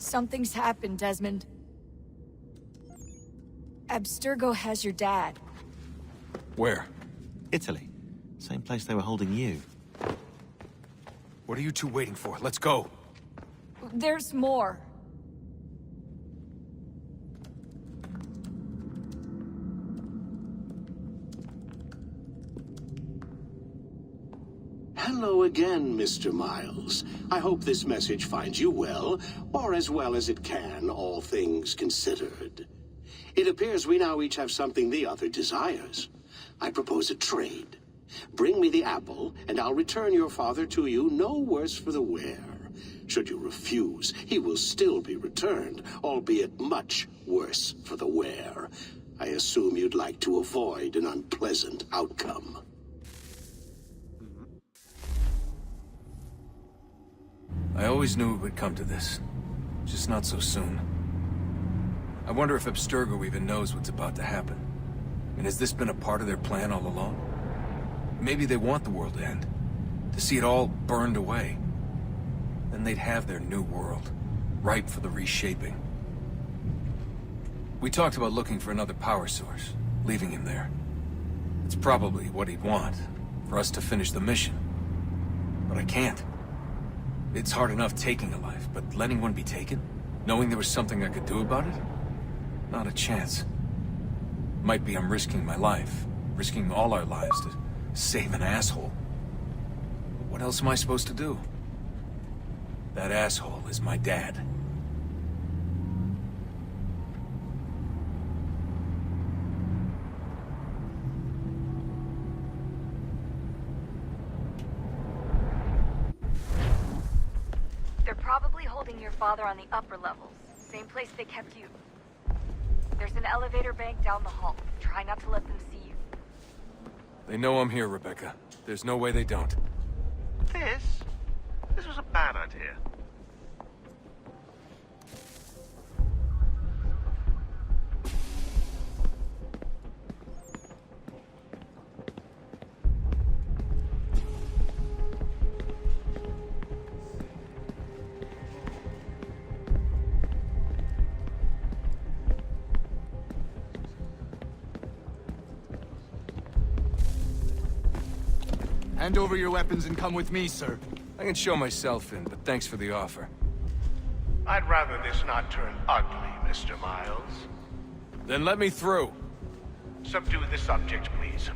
Something's happened, Desmond. Abstergo has your dad. Where? Italy. Same place they were holding you. What are you two waiting for? Let's go. There's more. Hello again, Mr. Miles. I hope this message finds you well, or as well as it can, all things considered. It appears we now each have something the other desires. I propose a trade. Bring me the apple, and I'll return your father to you no worse for the wear. Should you refuse, he will still be returned, albeit much worse for the wear. I assume you'd like to avoid an unpleasant outcome. I always knew it would come to this. Just not so soon. I wonder if Abstergo even knows what's about to happen. And has this been a part of their plan all along? Maybe they want the world to end. To see it all burned away. Then they'd have their new world, ripe for the reshaping. We talked about looking for another power source, leaving him there. It's probably what he'd want, for us to finish the mission. But I can't. It's hard enough taking a life, but letting one be taken? Knowing there was something I could do about it? Not a chance. Might be I'm risking my life, risking all our lives to save an asshole. But what else am I supposed to do? That asshole is my dad. They're probably holding your father on the upper levels. Same place they kept you. There's an elevator bank down the hall. Try not to let them see you. They know I'm here, Rebecca. There's no way they don't. This was a bad idea. Hand over your weapons and come with me, sir. I can show myself in, but thanks for the offer. I'd rather this not turn ugly, Mr. Miles. Then let me through. Subdue the subject, please.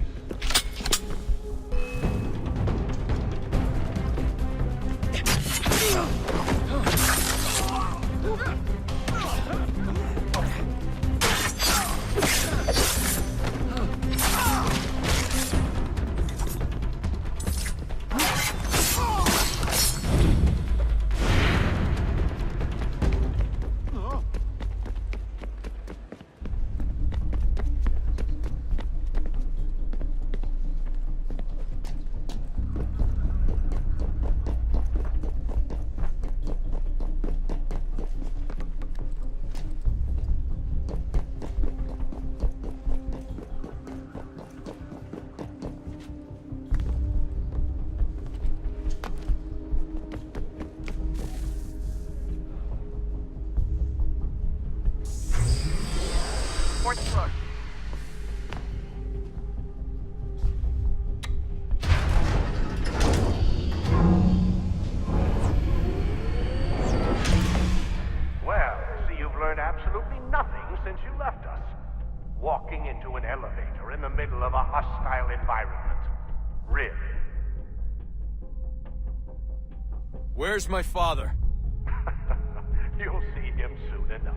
Fourth floor. Well, see, you've learned absolutely nothing since you left us. Walking into an elevator in the middle of a hostile environment. Really? Where's my father? You'll see him soon enough.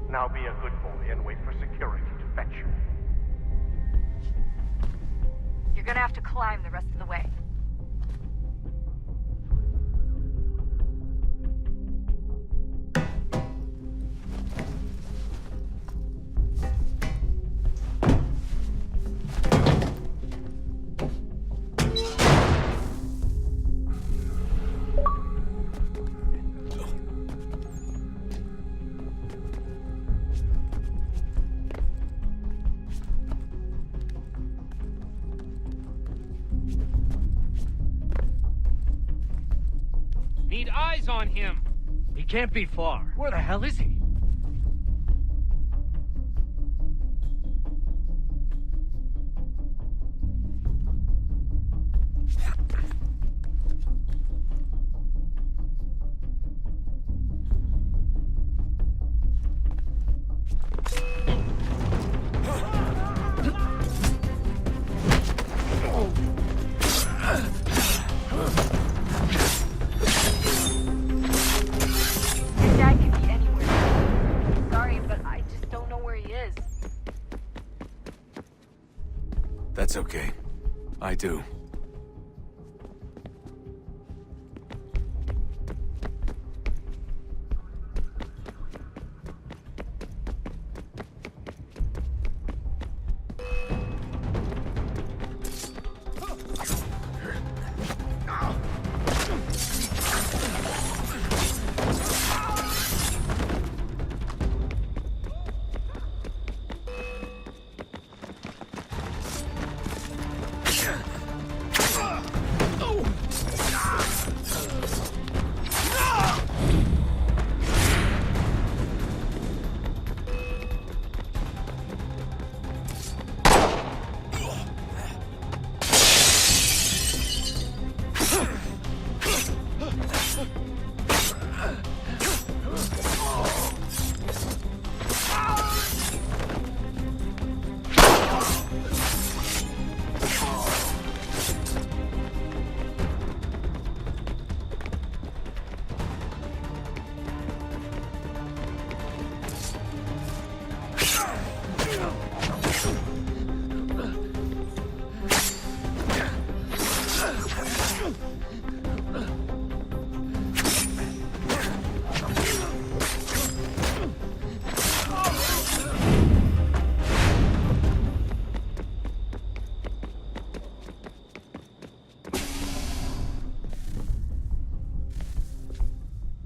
Now be a good boy and wait for security to fetch you. You're gonna have to climb the rest of the way. Need eyes on him. He can't be far. Where the hell is he? Your dad could be anywhere. Sorry, but I just don't know where he is. That's okay. I do.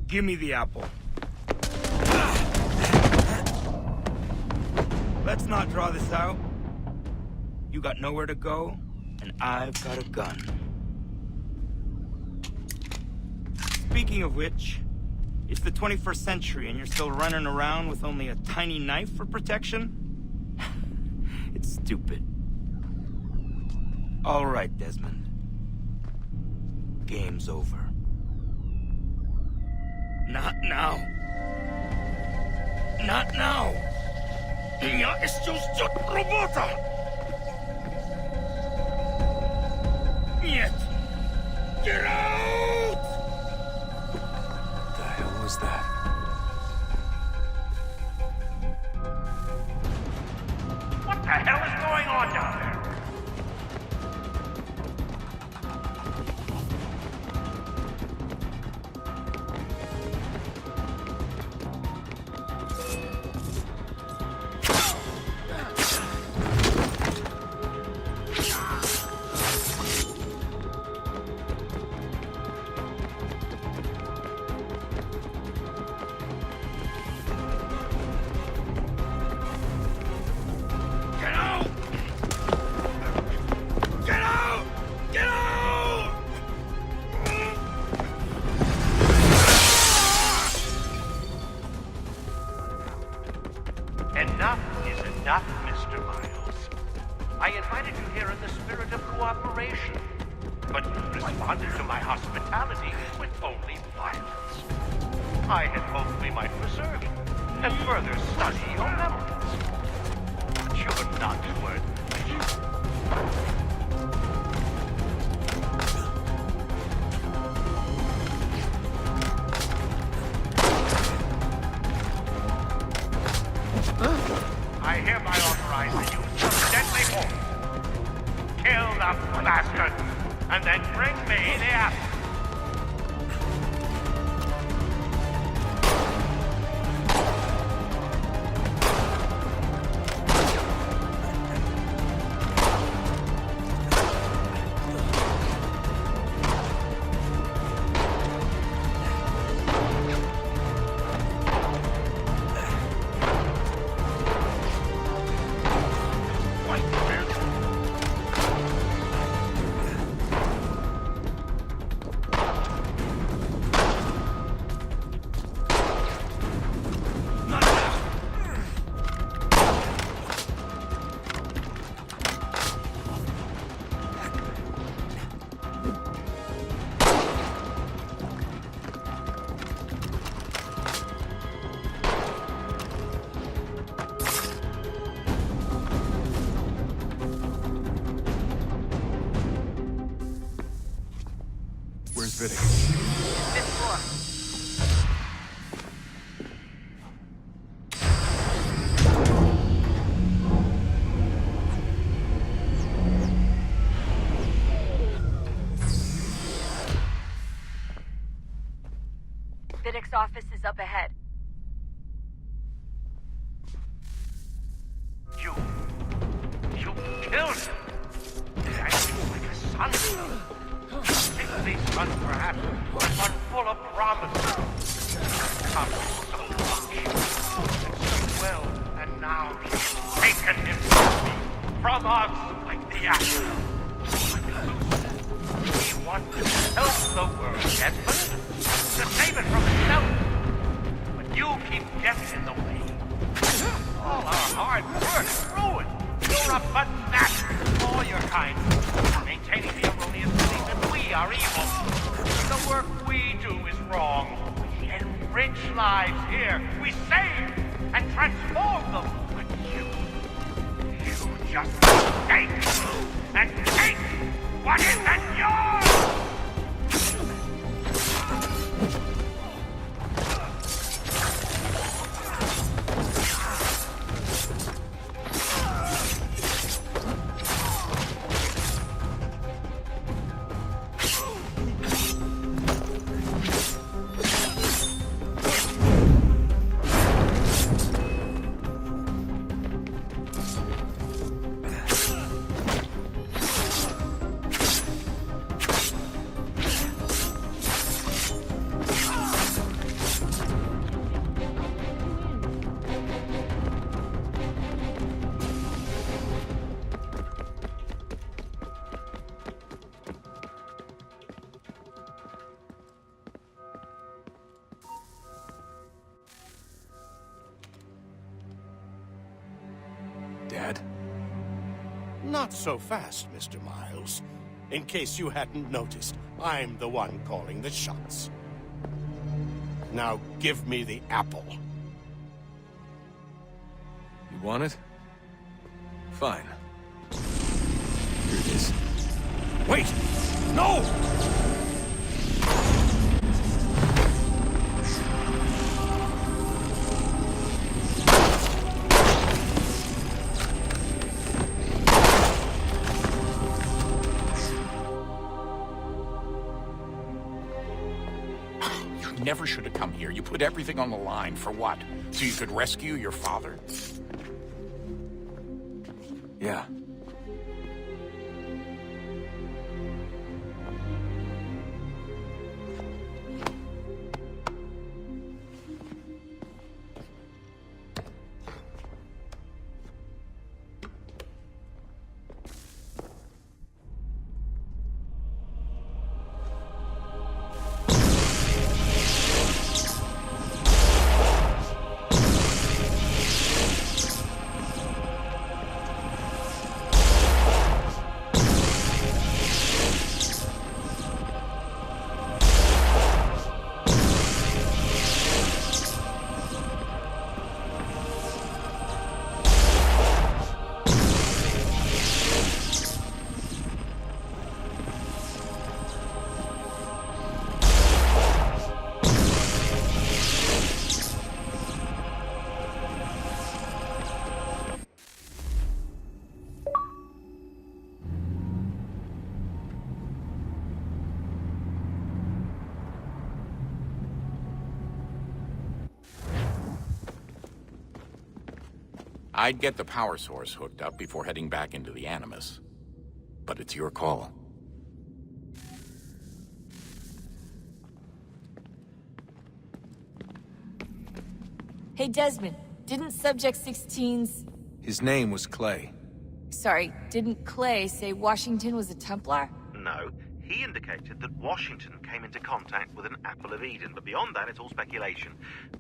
Give me the apple. Let's not draw this out. You got nowhere to go, and I've got a gun. Speaking of which, it's the 21st century and you're still running around with only a tiny knife for protection? It's stupid. All right, Desmond. Game's over. Not now. Not now. Я еще ждет работа. Нет. Get out! What the hell was that? What the hell is going on down there? Get out! Get out! Get out! Enough is enough, Mr. Miles. I invited you here in the spirit of cooperation, but you responded to my hospitality with only violence. I had hoped we might preserve you and further study your memories. But you're not worth it. I hereby authorize the use of deadly force. Kill the bastard, and then bring me the apple. Vidic's office is up ahead. You killed him. And you like a son. This son, perhaps, was one full of promise. Come so much, so well, and now he's taken him from us like the apple. He wants to help the world, Desmond, to save it from itself. But you keep getting in the way. All our hard work is ruined. You're a pathetic, all your kind, maintaining the erroneous belief that we are evil. The work we do is wrong. We enrich lives here. We save and transform them. But you just take and take what isn't yours! Dad? Not so fast, Mr. Miles. In case you hadn't noticed, I'm the one calling the shots. Now give me the apple. You want it? Fine. Here it is. Wait! No! Never should have come here. You put everything on the line. For what? So you could rescue your father? Yeah. I'd get the power source hooked up before heading back into the Animus. But it's your call. Hey, Desmond, didn't Subject 16's... His name was Clay. Sorry, didn't Clay say Washington was a Templar? No. He indicated that Washington came into contact with an Apple of Eden, but beyond that, it's all speculation.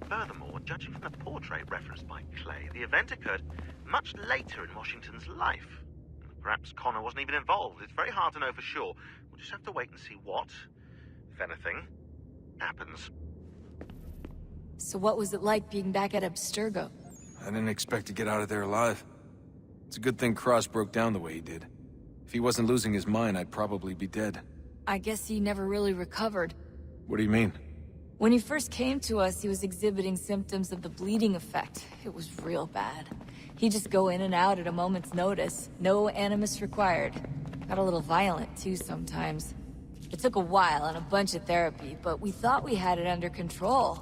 Furthermore, judging from the portrait referenced by Clay, the event occurred much later in Washington's life. Perhaps Connor wasn't even involved. It's very hard to know for sure. We'll just have to wait and see what, if anything, happens. So what was it like being back at Abstergo? I didn't expect to get out of there alive. It's a good thing Cross broke down the way he did. If he wasn't losing his mind, I'd probably be dead. I guess he never really recovered. What do you mean? When he first came to us, he was exhibiting symptoms of the bleeding effect. It was real bad. He'd just go in and out at a moment's notice. No animus required. Got a little violent, too, sometimes. It took a while and a bunch of therapy, but we thought we had it under control.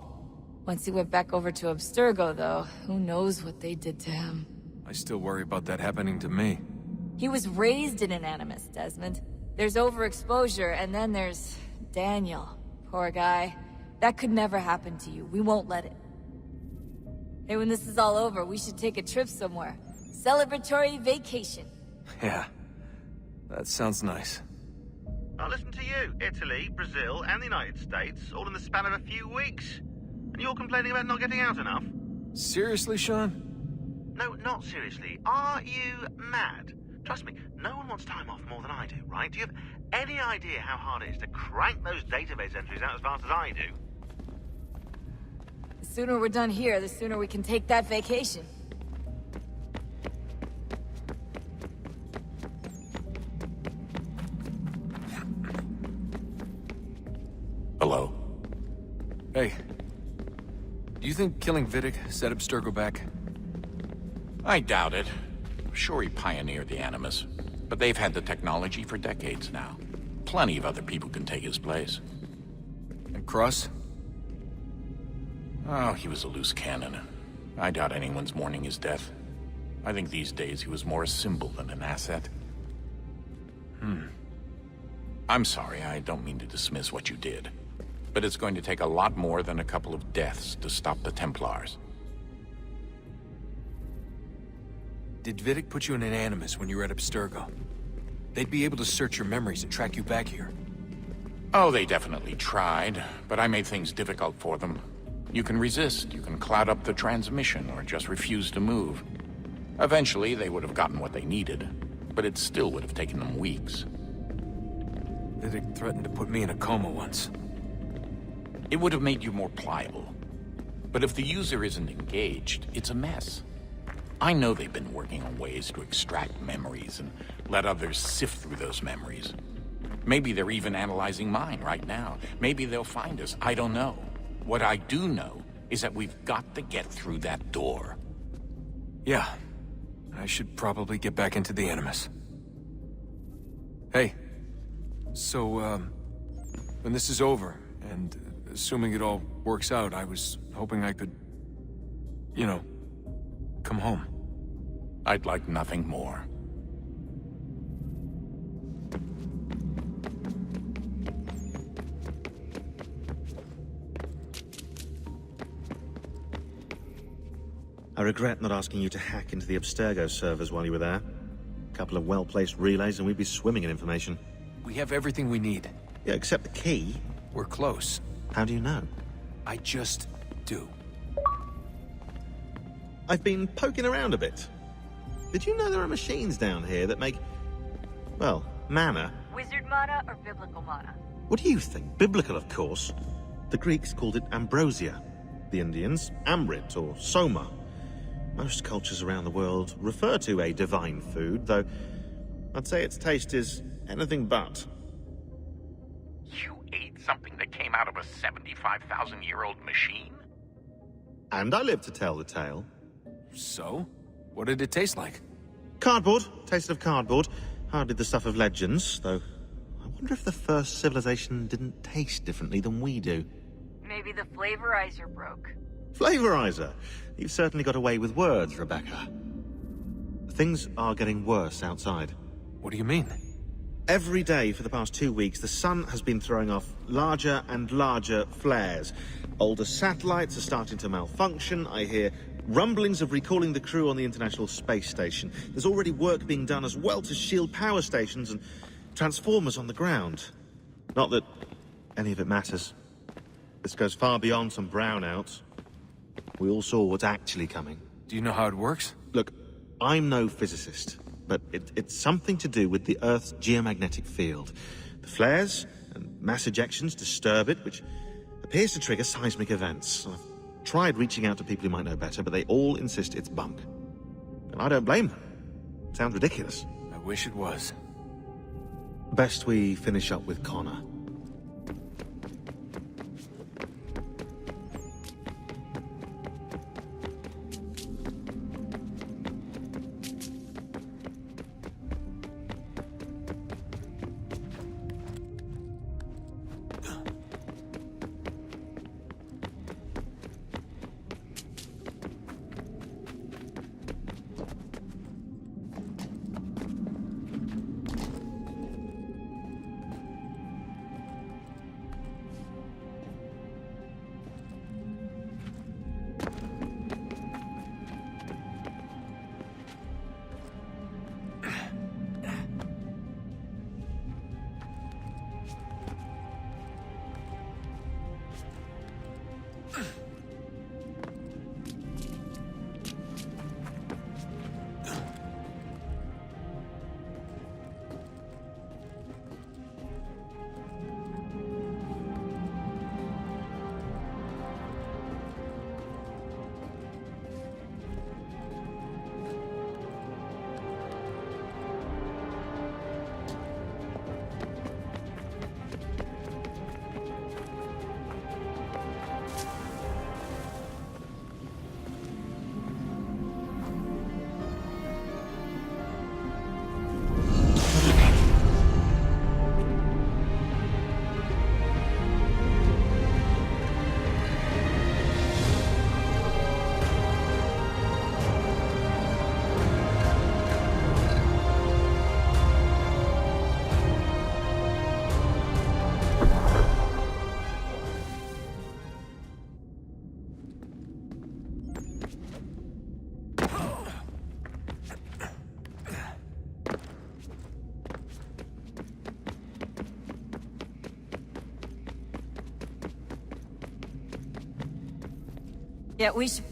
Once he went back over to Abstergo, though, who knows what they did to him. I still worry about that happening to me. He was raised in an Animus, Desmond. There's overexposure, and then there's Daniel. Poor guy. That could never happen to you. We won't let it. Hey, when this is all over, we should take a trip somewhere. Celebratory vacation. Yeah, that sounds nice. Now listen to you. Italy, Brazil, and the United States, all in the span of a few weeks. And you're complaining about not getting out enough? Seriously, Sean? No, not seriously. Are you mad? Trust me, no one wants time off more than I do, right? Do you have any idea how hard it is to crank those database entries out as fast as I do? The sooner we're done here, the sooner we can take that vacation. Hello? Hey. Do you think killing Vidic set Abstergo back? I doubt it. Sure, he pioneered the Animus, but they've had the technology for decades now. Plenty of other people can take his place. And Cross? Oh, he was a loose cannon. I doubt anyone's mourning his death. I think these days he was more a symbol than an asset. I'm sorry, I don't mean to dismiss what you did. But it's going to take a lot more than a couple of deaths to stop the Templars. Did Vidic put you in an Animus when you were at Abstergo? They'd be able to search your memories and track you back here. Oh, they definitely tried, but I made things difficult for them. You can resist, you can cloud up the transmission, or just refuse to move. Eventually, they would have gotten what they needed, but it still would have taken them weeks. Vidic threatened to put me in a coma once. It would have made you more pliable. But if the user isn't engaged, it's a mess. I know they've been working on ways to extract memories and let others sift through those memories. Maybe they're even analyzing mine right now. Maybe they'll find us. I don't know. What I do know is that we've got to get through that door. Yeah. I should probably get back into the Animus. Hey. So, when this is over, and assuming it all works out, I was hoping I could, you know, come home. I'd like nothing more. I regret not asking you to hack into the Abstergo servers while you were there. A couple of well-placed relays and we'd be swimming in information. We have everything we need. Yeah, except the key. We're close. How do you know? I just do. I've been poking around a bit. Did you know there are machines down here that make, well, mana? Wizard mana or biblical mana? What do you think? Biblical, of course. The Greeks called it ambrosia. The Indians, amrit or soma. Most cultures around the world refer to a divine food, though I'd say its taste is anything but. You ate something that came out of a 75,000-year-old machine? And I live to tell the tale. So? What did it taste like? Cardboard. Tasted of cardboard. Hardly the stuff of legends, though I wonder if the first civilization didn't taste differently than we do. Maybe the flavorizer broke. Flavorizer! You've certainly got away with words, Rebecca. Things are getting worse outside. What do you mean? Every day for the past 2 weeks, the sun has been throwing off larger and larger flares. Older satellites are starting to malfunction. I hear rumblings of recalling the crew on the International Space Station. There's already work being done as well to shield power stations and transformers on the ground. Not that any of it matters. This goes far beyond some brownouts. We all saw what's actually coming. Do you know how it works? Look, I'm no physicist, but it's something to do with the Earth's geomagnetic field. The flares and mass ejections disturb it, which appears to trigger seismic events. I've tried reaching out to people who might know better, but they all insist it's bunk. And I don't blame them. It sounds ridiculous. I wish it was. Best we finish up with Connor. Yeah, we should...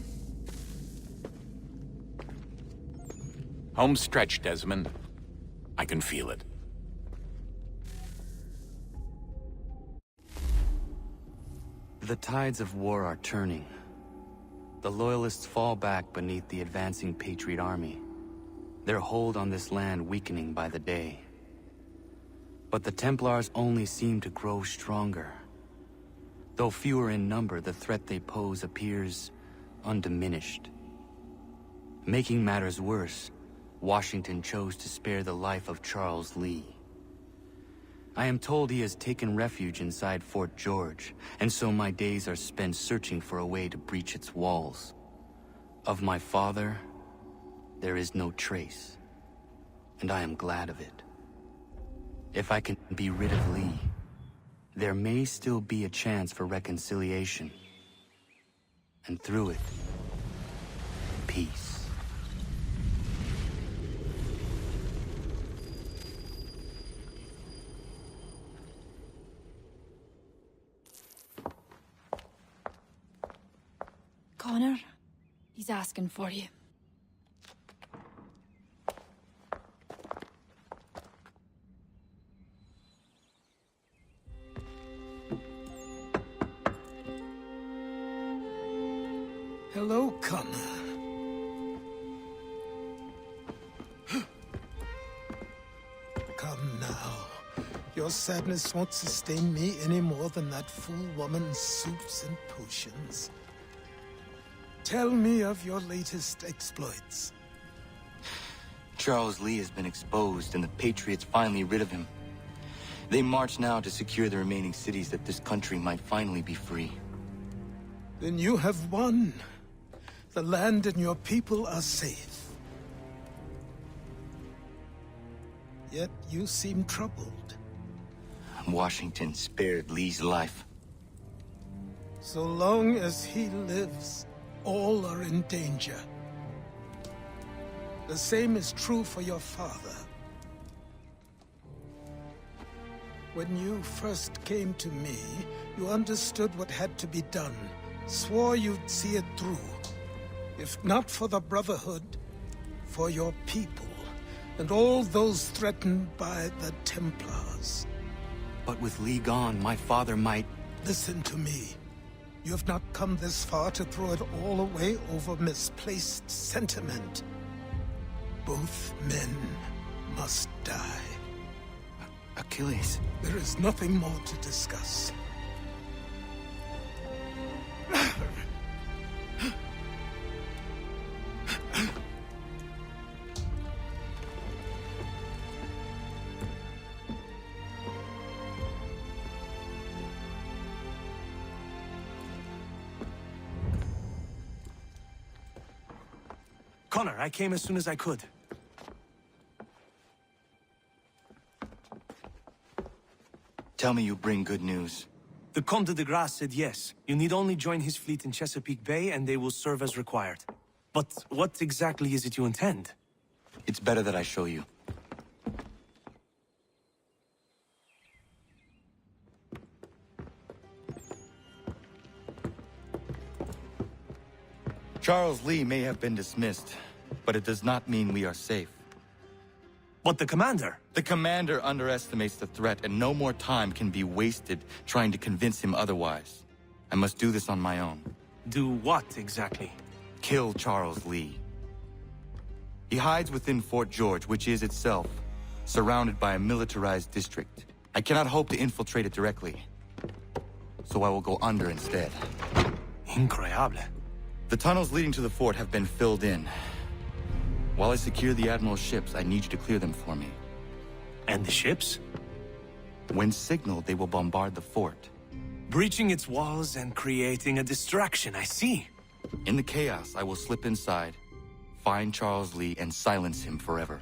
Home stretch, Desmond. I can feel it. The tides of war are turning. The Loyalists fall back beneath the advancing Patriot army, their hold on this land weakening by the day. But the Templars only seem to grow stronger. Though fewer in number, the threat they pose appears undiminished. Making matters worse, Washington chose to spare the life of Charles Lee. I am told he has taken refuge inside Fort George, and so my days are spent searching for a way to breach its walls. Of my father, there is no trace, and I am glad of it. If I can be rid of Lee, there may still be a chance for reconciliation. And through it, peace. Connor, he's asking for you. Hello, Connor. Come now. Your sadness won't sustain me any more than that fool woman's soups and potions. Tell me of your latest exploits. Charles Lee has been exposed, and the Patriots finally rid of him. They march now to secure the remaining cities that this country might finally be free. Then you have won. The land and your people are safe. Yet you seem troubled. Washington spared Lee's life. So long as he lives, all are in danger. The same is true for your father. When you first came to me, you understood what had to be done, swore you'd see it through. If not for the Brotherhood, for your people, and all those threatened by the Templars. But with Lee gone, my father might... Listen to me. You have not come this far to throw it all away over misplaced sentiment. Both men must die. Achilles. There is nothing more to discuss. Connor, I came as soon as I could. Tell me you bring good news. The Comte de Grasse said yes. You need only join his fleet in Chesapeake Bay and they will serve as required. But what exactly is it you intend? It's better that I show you. Charles Lee may have been dismissed, but it does not mean we are safe. But the commander? The commander underestimates the threat, and no more time can be wasted trying to convince him otherwise. I must do this on my own. Do what, exactly? Kill Charles Lee. He hides within Fort George, which is itself surrounded by a militarized district. I cannot hope to infiltrate it directly, so I will go under instead. Incroyable. The tunnels leading to the fort have been filled in. While I secure the Admiral's ships, I need you to clear them for me. And the ships? When signaled, they will bombard the fort. Breaching its walls and creating a distraction, I see. In the chaos, I will slip inside, find Charles Lee, and silence him forever.